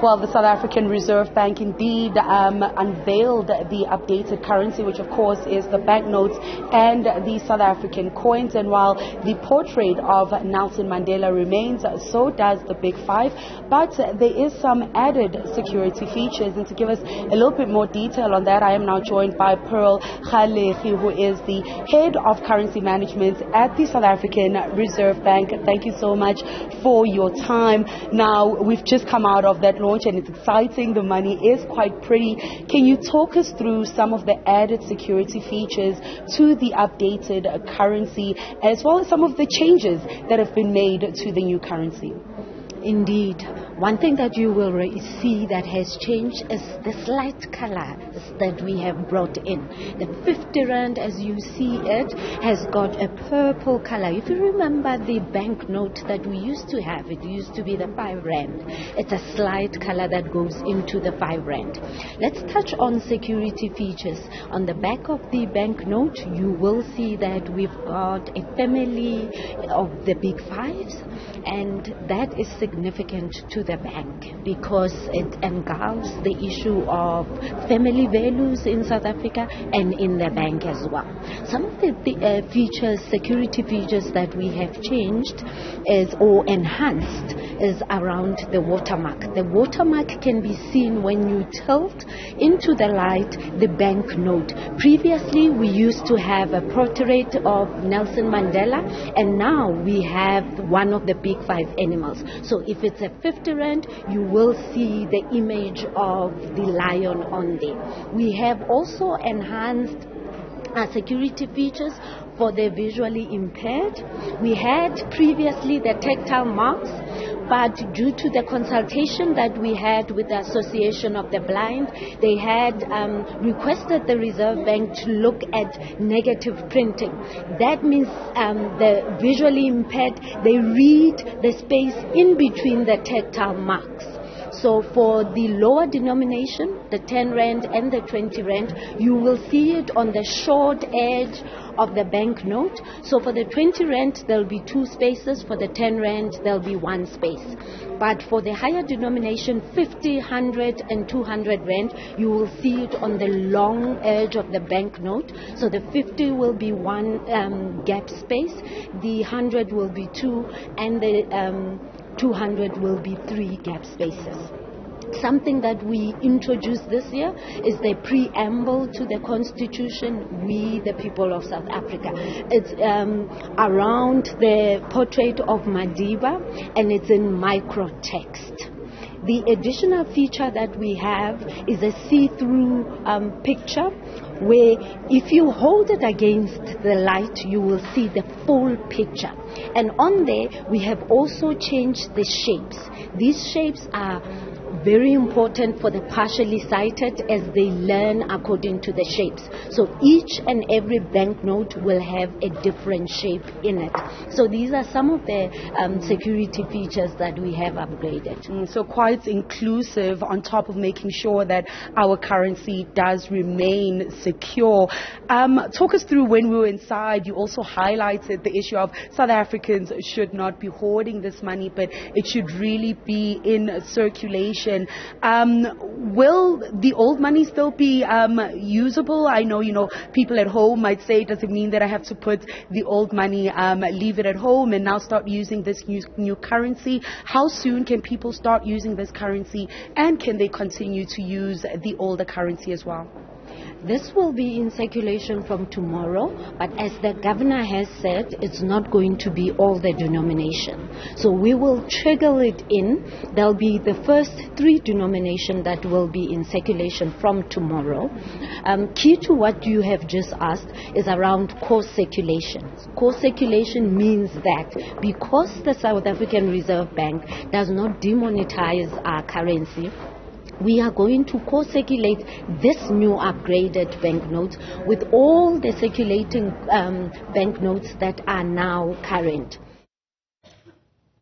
Well, the South African Reserve Bank indeed unveiled the updated currency, which of course is the banknotes and the South African coins. And while the portrait of Nelson Mandela remains, so does the Big Five. But there is some added security features. And to give us a little bit more detail on that, I am now joined by Pearl Kgalegi, who is the head of currency management at the South African Reserve Bank. Thank you so much for your time. Now, we've just come out of that launch and it's exciting. The money is quite pretty. Can you talk us through some of the added security features to the updated currency, as well as some of the changes that have been made to the new currency? Indeed. One thing that you will see that has changed is the slight color that we have brought in. The 50 Rand, as you see it, has got a purple color. If you remember the banknote that we used to have, it used to be the 5 Rand. It's a slight color that goes into the 5 Rand. Let's touch on security features. On the back of the banknote, you will see that we've got a family of the Big Fives, and that is significant to the bank because it engulfs the issue of family values in South Africa and in the bank as well. Some of the features, security features that we have changed or enhanced is around the watermark. The watermark can be seen when you tilt into the light the banknote. Previously, we used to have a portrait of Nelson Mandela, and now we have one of the Big Five animals. So if it's a 50 Rand, you will see the image of the lion on there. We have also enhanced security features for the visually impaired. We had previously the tactile marks, but due to the consultation that we had with the Association of the Blind, they had requested the Reserve Bank to look at negative printing. That means the visually impaired, they read the space in between the tactile marks. So for the lower denomination, the 10 Rand and the 20 Rand, you will see it on the short edge of the banknote. So for the 20 Rand, there'll be 2 spaces. For the 10 Rand, there'll be 1 space. But for the higher denomination, 50, 100 and 200 Rand, you will see it on the long edge of the banknote. So the 50 will be 1 gap space, the 100 will be 2, and the 200 will be 3 gap spaces. Something that we introduced this year is the preamble to the Constitution, We the People of South Africa. It's around the portrait of Madiba, and it's in microtext. The additional feature that we have is a see-through picture, where if you hold it against the light, you will see the full picture. And on there, we have also changed the shapes. These shapes are very important for the partially sighted as they learn according to the shapes. So each and every banknote will have a different shape in it. So these are some of the security features that we have upgraded. So quite inclusive, on top of making sure that our currency does remain secure. Talk us through, when we were inside, you also highlighted the issue of South Africans should not be hoarding this money, but it should really be in circulation. Will the old money still be usable? I know, people at home might say, does it mean that I have to put the old money, leave it at home and now start using this new currency? How soon can people start using this currency, and can they continue to use the older currency as well? This will be in circulation from tomorrow, but as the governor has said, it's not going to be all the denomination. So we will trickle it in. There'll be the first 3 denominations that will be in circulation from tomorrow. Key to what you have just asked is around core circulation. Core circulation means that because the South African Reserve Bank does not demonetize our currency, we are going to co-circulate this new upgraded banknotes with all the circulating banknotes that are now current.